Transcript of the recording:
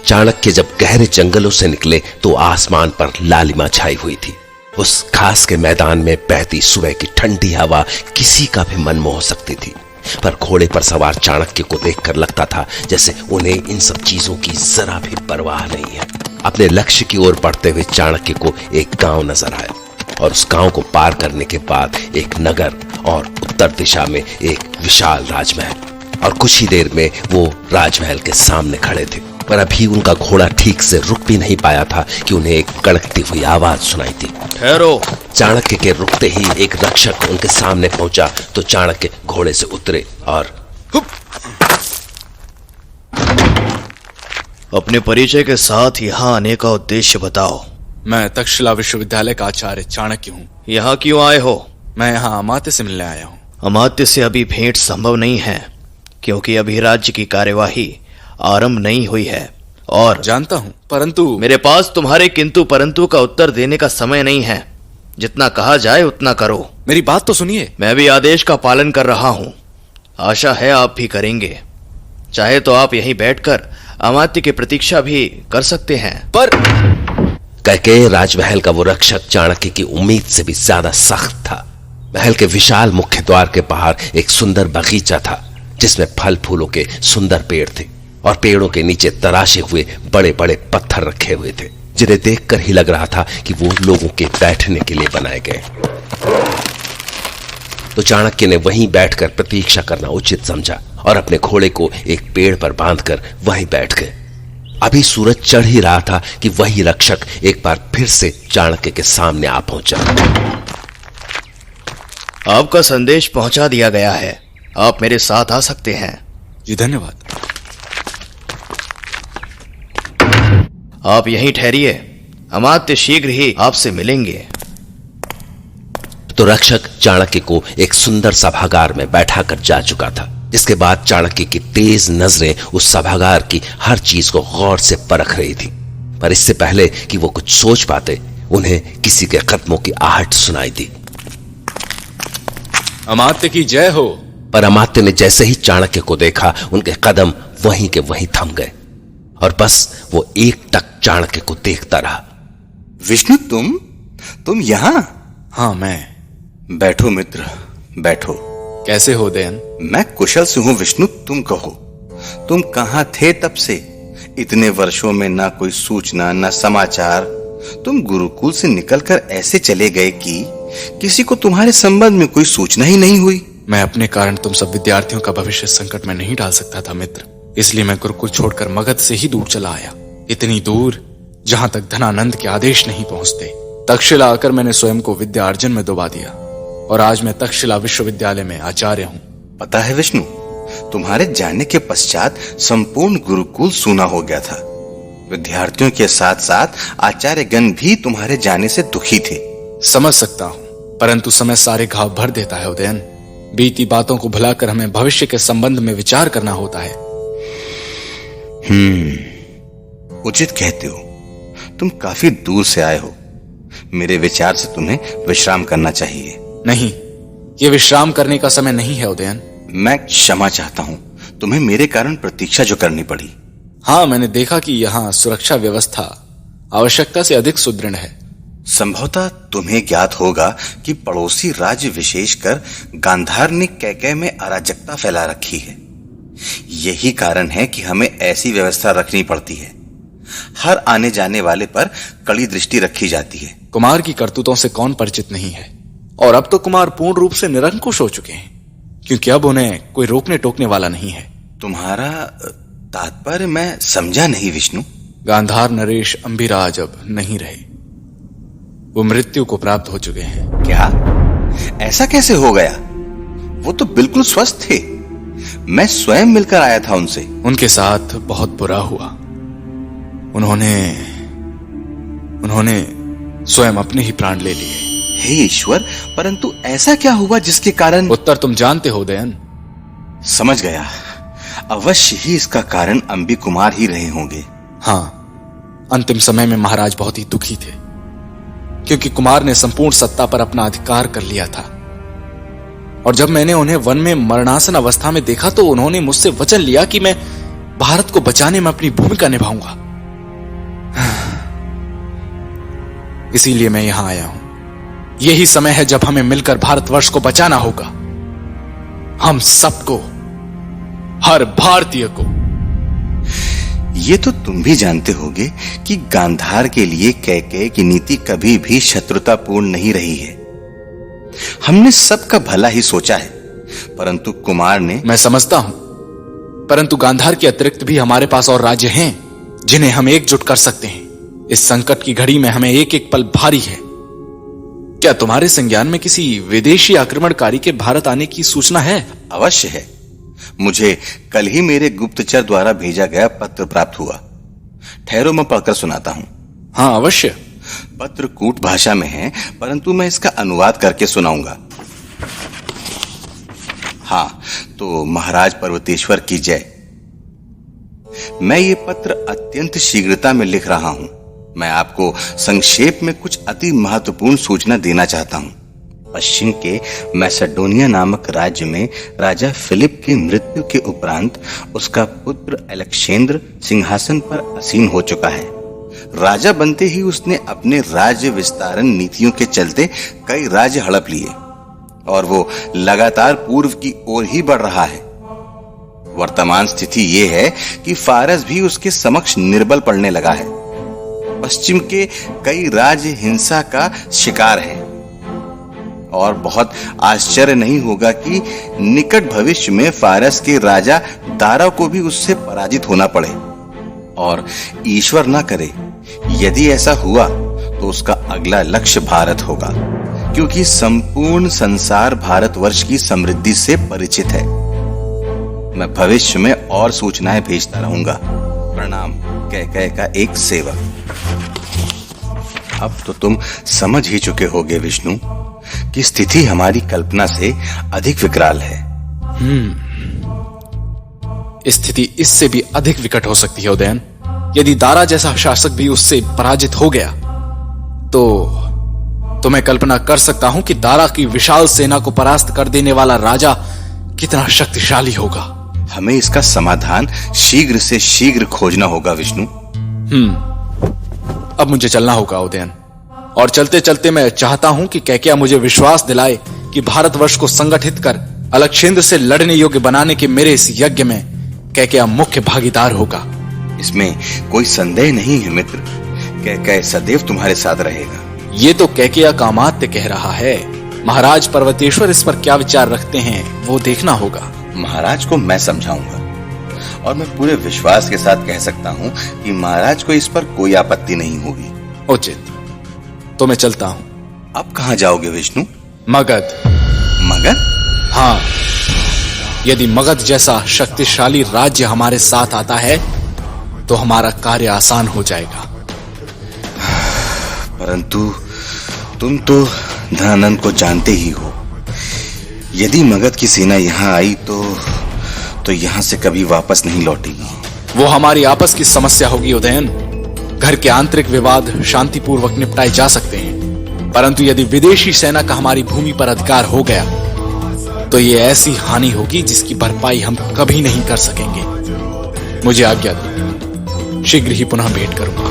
चाणक्य जब गहरे जंगलों से निकले तो आसमान पर लालिमा छाई हुई थी। उस घास के मैदान में बहती सुबह की ठंडी हवा किसी का भी मन मोह सकती थी, पर घोड़े पर सवार चाणक्य को देखकर लगता था जैसे उन्हें इन सब चीजों की जरा भी परवाह नहीं है। अपने लक्ष्य की ओर बढ़ते हुए चाणक्य को एक गांव नजर आया और उस गांव को पार करने के बाद एक नगर और उत्तर दिशा में एक विशाल राजमहल। और कुछ ही देर में वो राजमहल के सामने खड़े थे, पर अभी उनका घोड़ा ठीक से रुक भी नहीं पाया था कि उन्हें एक कड़कती हुई आवाज सुनाई थी। ठहरो। चाणक्य के रुकते ही एक रक्षक उनके सामने पहुंचा तो चाणक्य घोड़े से उतरे और अपने परिचय के साथ यहाँ आने का उद्देश्य बताओ। मैं तक्षशिला विश्वविद्यालय का आचार्य चाणक्य हूँ। यहाँ क्यों आए हो? मैं यहाँ अमात्य से मिलने आया हूँ। अमात्य से अभी भेंट संभव नहीं है, क्योंकि अभी राज्य की कार्यवाही आरंभ नहीं हुई है। और जानता हूँ, परंतु मेरे पास तुम्हारे किंतु परंतु का उत्तर देने का समय नहीं है। जितना कहा जाए उतना करो। मेरी बात तो सुनिए। मैं भी आदेश का पालन कर रहा हूँ, आशा है आप भी करेंगे। चाहे तो आप यहीं बैठकर अमात्य की प्रतीक्षा भी कर सकते हैं। पर कहके राजमहल का वो रक्षक चाणक्य की उम्मीद से भी ज्यादा सख्त था। महल के विशाल मुख्य द्वार के बाहर एक सुंदर बगीचा था, जिसमें फल फूलों के सुंदर पेड़ थे और पेड़ों के नीचे तराशे हुए बड़े बड़े पत्थर रखे हुए थे, जिन्हें देखकर ही लग रहा था कि वो लोगों के बैठने के लिए बनाए गए। तो चाणक्य ने वहीं बैठकर प्रतीक्षा करना उचित समझा और अपने घोड़े को एक पेड़ पर बांधकर वहीं बैठ गए। अभी सूरज चढ़ ही रहा था कि वही रक्षक एक बार फिर से चाणक्य के सामने आ पहुंचा। आपका संदेश पहुंचा दिया गया है, आप मेरे साथ आ सकते हैं। जी धन्यवाद। आप यहीं ठहरिए, अमात्य शीघ्र ही आपसे मिलेंगे। तो रक्षक चाणक्य को एक सुंदर सभागार में बैठाकर जा चुका था, जिसके बाद चाणक्य की तेज नजरें उस सभागार की हर चीज को गौर से परख रही थी। पर इससे पहले कि वो कुछ सोच पाते, उन्हें किसी के कदमों की आहट सुनाई दी। अमात्य की जय हो। पर अमात्य ने जैसे ही चाणक्य को देखा, उनके कदम वहीं के वहीं थम गए और बस वो एकटक चाणक्य को देखता रहा। विष्णु, तुम यहां? हाँ, मैं। बैठो मित्र, बैठो। कैसे हो दयन? मैं कुशल से हूं विष्णु, तुम कहो, तुम कहां थे तब से? इतने वर्षों में ना कोई सूचना, ना समाचार। तुम गुरुकुल से निकलकर ऐसे चले गए कि किसी को तुम्हारे संबंध में कोई सूचना ही नहीं हुई। मैं अपने कारण तुम सब विद्यार्थियों का भविष्य संकट में नहीं डाल सकता था मित्र, इसलिए मैं गुरुकुल छोड़कर मगध से ही दूर चला आया। इतनी दूर जहां तक धनानंद के आदेश नहीं पहुंचते। तक्षशिला आकर मैंने स्वयं को विद्या अर्जन में डुबा दिया और आज मैं तक्षशिला विश्वविद्यालय में आचार्य हूँ। पता है विष्णु, तुम्हारे जाने के पश्चात संपूर्ण गुरुकुल सूना हो गया था। विद्यार्थियों के साथ साथ आचार्यगण भी तुम्हारे जाने से दुखी थे। समझ सकता हूँ, परंतु समय सारे घाव भर देता है उदयन। बीती बातों को भुलाकर हमें भविष्य के संबंध में विचार करना होता है। उचित कहते हो, तुम काफी दूर से आए हो। मेरे विचार से तुम्हें विश्राम करना चाहिए। नहीं, ये विश्राम करने का समय नहीं है उदयन। मैं क्षमा चाहता हूँ, तुम्हें मेरे कारण प्रतीक्षा जो करनी पड़ी। हाँ, मैंने देखा कि यहाँ सुरक्षा व्यवस्था आवश्यकता से अधिक सुदृढ़ है। संभवतः तुम्हें ज्ञात होगा कि पड़ोसी राज्य विशेषकर गांधार ने कैकेय में अराजकता फैला रखी है। यही कारण है कि हमें ऐसी व्यवस्था रखनी पड़ती है। हर आने जाने वाले पर कड़ी दृष्टि रखी जाती है। कुमार की करतूतों से कौन परिचित नहीं है, और अब तो कुमार पूर्ण रूप से निरंकुश हो चुके हैं, क्योंकि अब उन्हें कोई रोकने टोकने वाला नहीं है। तुम्हारा तात्पर्य मैं समझा नहीं विष्णु। गांधार नरेश अंबिराज अब नहीं रहे, वो मृत्यु को प्राप्त हो चुके हैं। क्या? ऐसा कैसे हो गया? वो तो बिल्कुल स्वस्थ थे। मैं स्वयं मिलकर आया था उनसे। उनके साथ बहुत बुरा हुआ। उन्होंने स्वयं अपने ही प्राण ले लिए। हे ईश्वर, परंतु ऐसा क्या हुआ जिसके कारण? उत्तर तुम जानते हो दयन। समझ गया, अवश्य ही इसका कारण अंबी कुमार ही रहे होंगे। हाँ, अंतिम समय में महाराज बहुत ही दुखी थे, क्योंकि कुमार ने संपूर्ण सत्ता पर अपना अधिकार कर लिया था। और जब मैंने उन्हें वन में मरणासन अवस्था में देखा तो उन्होंने मुझसे वचन लिया कि मैं भारत को बचाने में अपनी भूमिका निभाऊंगा। इसीलिए मैं यहां आया हूं। यही समय है जब हमें मिलकर भारतवर्ष को बचाना होगा, हम सबको, हर भारतीय को। ये तो तुम भी जानते होगे कि गांधार के लिए कैकेयी की नीति कभी भी शत्रुतापूर्ण नहीं रही है। हमने सबका भला ही सोचा है, परंतु कुमार ने। मैं समझता हूं, परंतु गांधार के अतिरिक्त भी हमारे पास और राज्य हैं जिन्हें हम एकजुट कर सकते हैं। इस संकट की घड़ी में हमें एक एक पल भारी है। क्या तुम्हारे संज्ञान में किसी विदेशी आक्रमणकारी के भारत आने की सूचना है? अवश्य है। मुझे कल ही मेरे गुप्तचर द्वारा भेजा गया पत्र प्राप्त हुआ। ठहरो, मैं पढ़कर सुनाता हूं। हाँ अवश्य। पत्र कूट भाषा में है, परंतु मैं इसका अनुवाद करके सुनाऊंगा। हाँ, तो महाराज पर्वतेश्वर की जय। मैं ये पत्र अत्यंत शीघ्रता में लिख रहा हूं। मैं आपको संक्षेप में कुछ अति महत्वपूर्ण सूचना देना चाहता हूं। पश्चिम के मैसेडोनिया नामक राज्य में राजा फिलिप की मृत्यु के उपरांत उसका पुत्र अलेक्जेंद्र सिंहासन पर आसीन हो चुका है। राजा बनते ही उसने अपने राज्य विस्तारण नीतियों के चलते कई राज्य हड़प लिए और वो लगातार पूर्व की ओर ही बढ़ रहा है। वर्तमान स्थिति ये है कि फारस भी उसके समक्ष निर्बल पड़ने लगा है। पश्चिम के कई राज्य हिंसा का शिकार हैं और बहुत आश्चर्य नहीं होगा कि निकट भविष्य में फारस के राजा दारा को भी उससे पराजित होना पड़े। और ईश्वर ना करे, यदि ऐसा हुआ तो उसका अगला लक्ष्य भारत होगा, क्योंकि संपूर्ण संसार भारतवर्ष की समृद्धि से परिचित है। मैं भविष्य में और सूचनाएं भेजता रहूंगा। प्रणाम, कैकेयी का एक सेवक। अब तो तुम समझ ही चुके होगे विष्णु कि स्थिति हमारी कल्पना से अधिक विकराल है। स्थिति इससे भी अधिक विकट हो सकती है उदयन। यदि दारा जैसा शासक भी उससे पराजित हो गया तो मैं कल्पना कर सकता हूं कि दारा की विशाल सेना को परास्त कर देने वाला राजा कितना शक्तिशाली होगा। हमें इसका समाधान शीघ्र से शीघ्र खोजना होगा विष्णु। अब मुझे चलना होगा उदयन, और चलते चलते मैं चाहता हूं कि कैकेयी मुझे विश्वास दिलाए कि भारतवर्ष को संगठित कर अलेक्जेंद्र से लड़ने योग्य बनाने के मेरे इस यज्ञ में कैकेयी मुख्य भागीदार होगा। इसमें कोई संदेह नहीं है मित्र। कैकेयी सदैव तुम्हारे साथ रहेगा। ये तो कैकेयी का अमात्य कह रहा है। महाराज पर्वतेश्वर इस पर क्या विचार रखते हैं वो देखना होगा। महाराज को मैं समझाऊंगा और मैं पूरे विश्वास के साथ कह सकता हूं कि महाराज को इस पर कोई आपत्ति नहीं होगी। उचित, तो मैं चलता हूं। अब कहां जाओगे विष्णु? मगध। मगध? हाँ, यदि मगध जैसा शक्तिशाली राज्य हमारे साथ आता है तो हमारा कार्य आसान हो जाएगा। परंतु तुम तो धनानंद को जानते ही हो। यदि मगध की सेना यहाँ आई तो यहाँ से कभी वापस नहीं लौटेगी। वो हमारी आपस की समस्या होगी उदयन। घर के आंतरिक विवाद शांतिपूर्वक निपटाए जा सकते हैं, परंतु यदि विदेशी सेना का हमारी भूमि पर अधिकार हो गया तो ये ऐसी हानि होगी जिसकी भरपाई हम कभी नहीं कर सकेंगे। मुझे आज्ञा दो, शीघ्र ही पुनः भेंट करूंगा।